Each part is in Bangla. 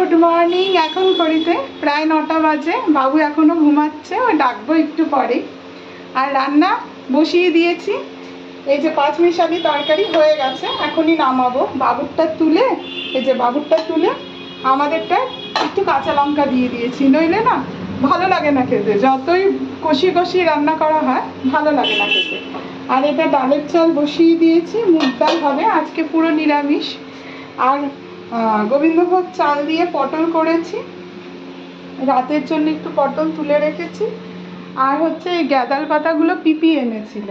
Good morning. এখন ঘড়িতে প্রায় 9টা বাজে। বাবু এখনো ঘুমাচ্ছে, ওই ডাকবো একটু পরে। আর রান্না বসিয়ে দিয়েছি। এই যে 5 মিশালি তরকারি হয়ে গেছে, এখনই নামাবো। বাবুরটা তুলে, এই যে বাবুরটা তুলে আমাদেরটা একটু কাঁচা লঙ্কা দিয়ে দিয়েছি, নইলে না ভালো লাগে না খেতে। যতই কষি কষি রান্না করা হয় ভালো লাগে না খেতে। আর এটা ডালের চাল বসিয়ে দিয়েছি, মুগ ডাল হবে আজকে, পুরো নিরামিষ। আর গোবিন্দভোগ চাল দিয়ে পটল করেছি, রাতের জন্য একটু পটল তুলে রেখেছি। আর হচ্ছে এই গ্যাদাল পাতাগুলো পিপি এনেছিল,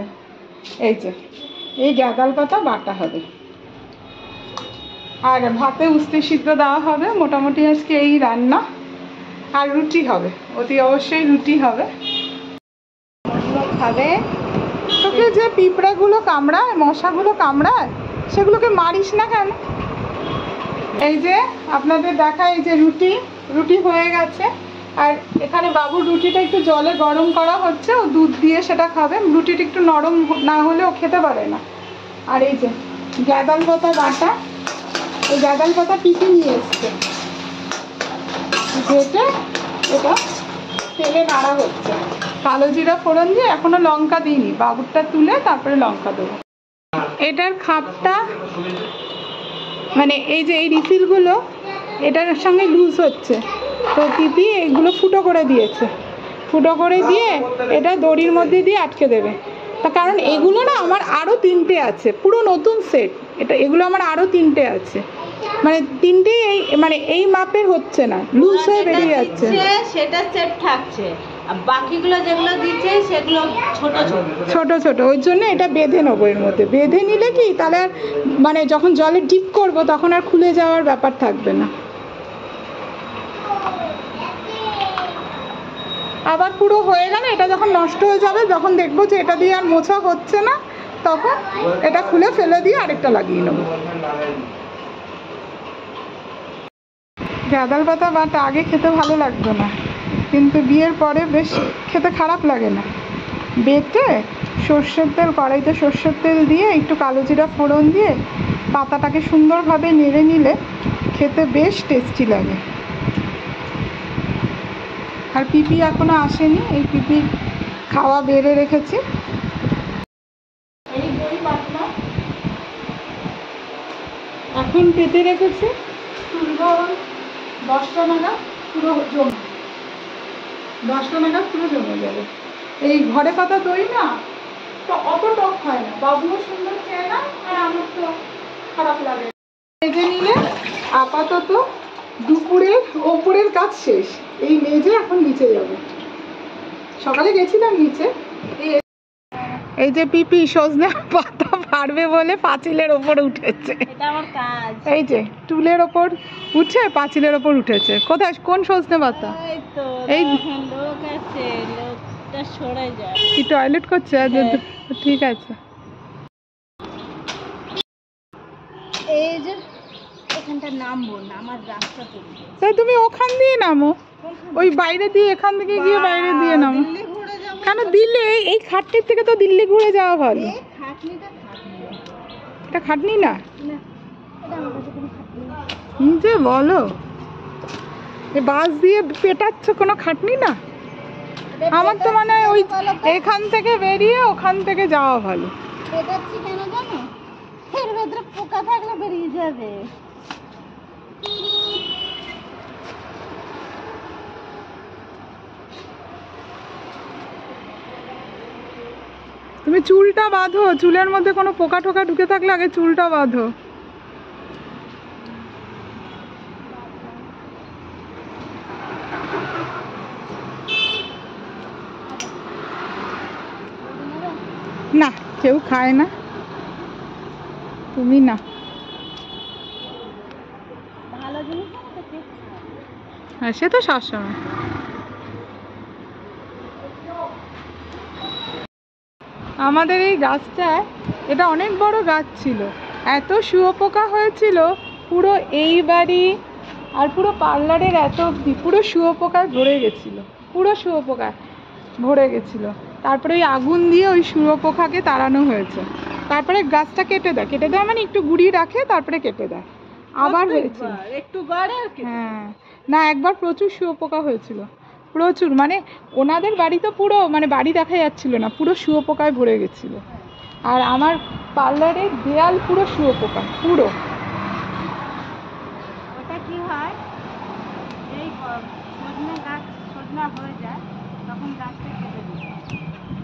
এই যে এই গ্যাদাল পাতা বাটা হবে। আর ভাতে উস্তে সিদ্ধ দেওয়া হবে। মোটামুটি আজকে এই রান্না। আর রুটি হবে, অতি অবশ্যই রুটি হবে। খাবে তোকে যে পিঁপড়াগুলো কামড়ায়, মশাগুলো কামড়ায়, সেগুলোকে মারিস না কেন? এই যে আপনাদের দেখা, এই যে রুটি হয়ে গেছে। আর এখানে বাবুর রুটিটা একটু জলে গরম করা হচ্ছে, ও দুধ দিয়ে সেটা খাবে। রুটিটা একটু নরম না হলে ও খেতে পারে না। আর এই যে গ্যাদাল পাতা বাটা, এই গ্যাদাল পাতা পিপি নিয়ে এসছে, ভেজে এটা তেলে নাড়া হচ্ছে। কালো জিরা ফোড়ন দিয়ে, এখনো লঙ্কা দিইনি। বাবুরটা তুলে তারপরে লঙ্কা দেবো। এটার খাপটা মানে এই যে এই রিফিলগুলো এটার সঙ্গে লুজ হচ্ছে, তো পিপি এইগুলো ফুটো করে দিয়েছে। ফুটো করে দিয়ে এটা দড়ির মধ্যে দিয়ে আটকে দেবে। তা কারণ এগুলো না আমার আরও 3টে আছে, পুরো নতুন সেট এটা। এগুলো আমার আরও 3টে আছে, মানে 3টেই এই মানে এই মাপের হচ্ছে না, লুজ হয়ে বেরিয়ে যাচ্ছে। সেটা সেট থাকছে, আর বাকিগুলো যেগুলো দিচ্ছে সেগুলো ছোট ছোট ছোট ছোট। ওই জন্য এটা বেঁধে নেবো এর মধ্যে। বেঁধে নিলে কি তাহলে আর মানে যখন জলে ডিপ করবো তখন আর খুলে যাওয়ার ব্যাপার থাকবে না। আবার পুরো হয়ে গেলে এটা যখন নষ্ট হয়ে যাবে, যখন দেখবো যে এটা দিয়ে আর মোছা হচ্ছে না, তখন এটা খুলে ফেলে দিয়ে আরেকটা লাগিয়ে নেবো। গ্যাদাল পাতা বাটা আগে খেতে ভালো লাগতো না, কিন্তু বিয়ের পরে বেশ খেতে খারাপ লাগে না। বেটে সর্ষের তেল, কড়াইতে সর্ষের তেল দিয়ে একটু কালো জিরা ফোড়ন দিয়ে পাতাটাকে সুন্দরভাবে নেড়ে নিলে খেতে বেশ টেস্টি লাগে। আর পিপি এখনো আসেনি, এই পিপি খাওয়া বেড়ে রেখেছি। এই দই পাতলা এখন পেতে রেখেছি, তুলবো 10টা নাগাদ, পুরো জমে 10টা নাগাদ পুরো জমে যাবে। এই ঘরে পাতা দই না তো অত টক হয় না, বাবুও সুন্দর খেয়ে না, আর আমার তো খারাপ লাগে। ভেজে নিলে আপাতত দুপুরের ওপরের কাজ শেষ। এই মেজে এখন নিচে যাবে। সকালে গেছিলাম নিচে। এই যে পিপি সজনে পাতা পারবে বলে পাঁচিলের ওপর উঠেছে। এটা আমার কাজ। এই যে টুলের ওপর উঠে পাঁচিলের ওপর উঠেছে। কোথায়, কোন সজনে পাতা? এই তো এই লোক আছে, লোকটা সরে যায়। কি টয়লেট করছে? ঠিক আছে। এই যে এখানটা নামবো না, আমার রাস্তা তৈরি। তাই তুমি ওখান দিয়ে নামো, ওই বাইরে দিয়ে, এখান থেকে গিয়ে বাইরে দিয়ে নামো। কেন দিল্লি? এই খাটনির থেকে তো দিল্লি ঘুরে যাওয়া ভালো। এটা খাটনি না যে বলো, বাস দিয়ে পেটাচ্ছ, কোনো খাটনি না। আমার তো মনে হয় ওই এখান থেকে বেরিয়ে ওখান থেকে যাওয়া ভালো। পেটাচ্ছি কেন জানো? এর ভেতরে পোকা থাকলে বেরিয়ে যাবে। তুমি চুলটা বাঁধো, চুলের মধ্যে কোনো পোকা টোকা ঢুকে থাকলে আগে চুলটা বাঁধো। না, কেউ খায় না, তুমি না। ভালো জিনিস হ্যাঁ, সে তো সবসময়। আমাদের এই গাছটায়, এটা অনেক বড় গাছ ছিল, এত শুয়োপোকা হয়েছিল পুরো এই বাড়ি আর পুরো পার্লারের এত অবধি পুরো শুয়োপোকায় ভরে গেছিলো, পুরো শুয়োপোকায় ভরে গেছিলো। তারপরে ওই আগুন দিয়ে ওই শুয়োপোকাকে তাড়ানো হয়েছে। তারপরে গাছটা কেটে দেয় মানে একটু গুঁড়ি রাখে, তারপরে কেটে দেয়। আবার হয়েছে। একটু বাড়ে আর কি। হ্যাঁ, না একবার প্রচুর শুয়োপোকা হয়েছিল, প্রচুর, মানে ওনাদের বাড়ি তো পুরো মানে বাড়ি দেখা যাচ্ছিল না, পুরো শুয়োপোকায় ভরে গেছিল। আর আমার পার্লারের দেয়াল পুরো শুয়োপোকা, পুরো। ওটা কি হয়, এই সজনে গাছ সজনা হয়ে যায় তখন গাছটা কেটে দিই,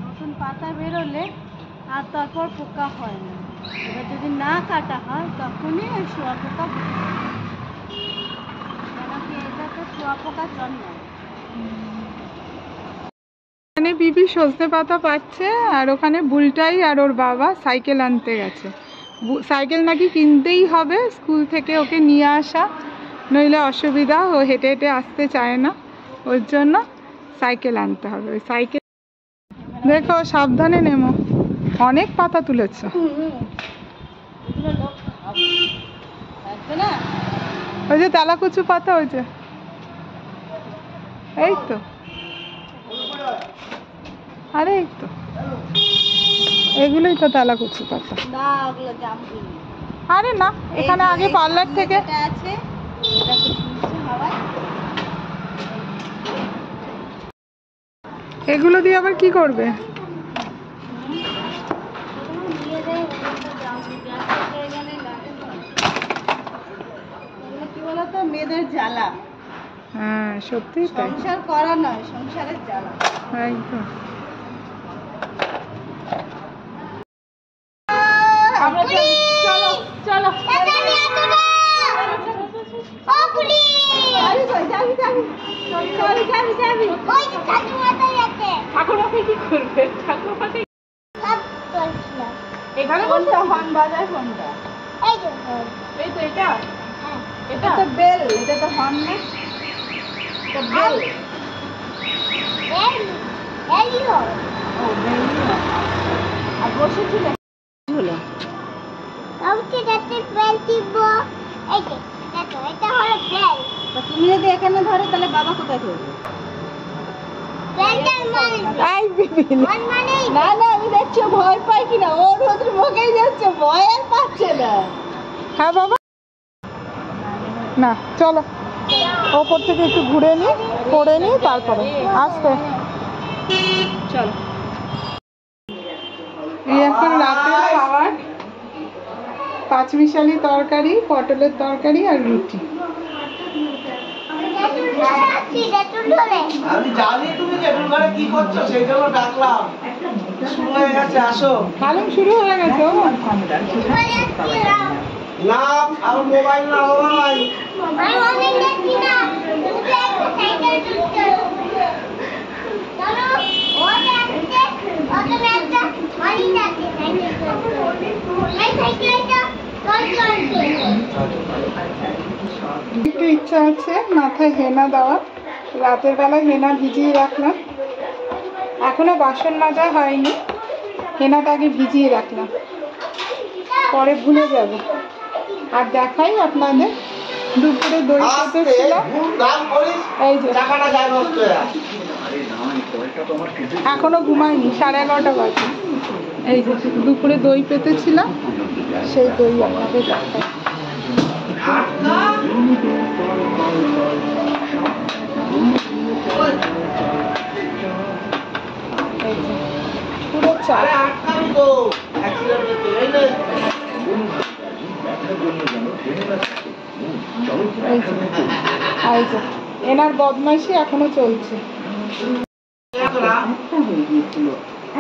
নতুন পাতা বেরোলে আর তারপর পোকা হয় না। এবার যদি না কাটা হয় তখনই ওই শুয়োপোকা কেন কি এটাতে শুয়োপোকা জন্ম। এখানে বিবি সজনে পাতা পাচ্ছে, আর ওখানে বুলটাই আর ওর বাবা সাইকেল আনতে গেছে। সাইকেল নাকি কিনতেই হবে, স্কুল থেকে ওকে নিয়ে আসা, নইলে অসুবিধা, ও হেঁটে হেঁটে আসতে চায় না, ওর জন্য সাইকেল আনতে হবে। ওই সাইকেল দেখো, সাবধানে নেমো, অনেক পাতা তুলেছ। ওই যে তেলাকুচু পাতা, ওই যে, এই তো, আরে এই তো, এগুলোই তো তেলাকুচু পাতা। না ওগুলো জামরুল। আরে না, এখানে আগে পার্লার থেকে আছে, এটা খুব সুন্দর হাওয়ায়। এগুলো দিয়ে আবার কি করবে? কি বলতো, মেয়েদের জ্বালা। হ্যাঁ সত্যি তাই, সংসার করা নয়, সংসারের জ্বালা। একদম। চলো চলো কি করবে এখানে? কোনটা হর্ন বাজায়, কোনটা? এই তো এটা, এটা তো বেল, এটা তো হর্ন না, এটা বেল। ও বেল। আর বসেছিল হলো তুমি যদি এখানে ধরো তাহলে বাবা কোথায় ধরবে? না না, আমি দেখছি ভয় পাই কিনা, ওর ওদের মুখেই যাচ্ছে, ভয় আর পাচ্ছে না। হ্যাঁ বাবা, না চলো ওপর থেকে একটু ঘুরে নিই, করে নিই, তারপরে আসতে। চলো। এই এখন রাতের খাবার, পাঁচমিশালি তরকারি, পটলের তরকারি আর রুটি। আমি জানি তুমি জেঠুর ঘরে কি করছো, সেই জন্য ডাকলাম। শুরু হয়ে গেছে, আসো। কালুম শুরু হয়ে গেছে। ও না, আমার মোবাইল না, মোবাইল। একটু ইচ্ছা আছে মাথায় হেনা দেওয়া, রাতের বেলায় হেনা ভিজিয়ে রাখলাম, এখনো বাসন মাজা হয়নি, হেনাটা আগে ভিজিয়ে রাখলাম, পরে ভুলে যাব। আর দেখাই আপনাদের, দুপুরে দই পেতেছিল, এই যে এখনো ঘুমায়নি, 11:30 বাজে। এই যে দুপুরে দই পেতেছিলাম, সেই দই আপনাদের দেখাই। পুরো চা। এনার বদমাইশি এখনো চলছে।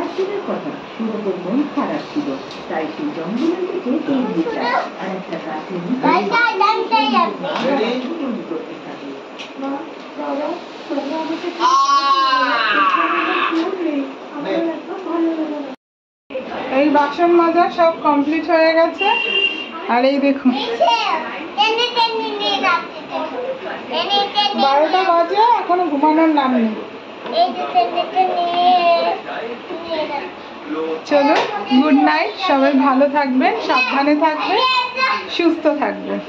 একদিনের কথা, সুরভের মন খারাপ ছিল, তাই সে জঙ্গলের দিকে এগিয়ে যায় আর একটা গাছের নিচে করতে থাকে। এই বাসন মাজা সব কমপ্লিট হয়ে গেছে, আর এই দেখুন 12টা বাজে, এখনো ঘুমানোর নাম নেই। চলো, গুড নাইট, সবাই ভালো থাকবেন, সাবধানে থাকবেন, সুস্থ থাকবেন।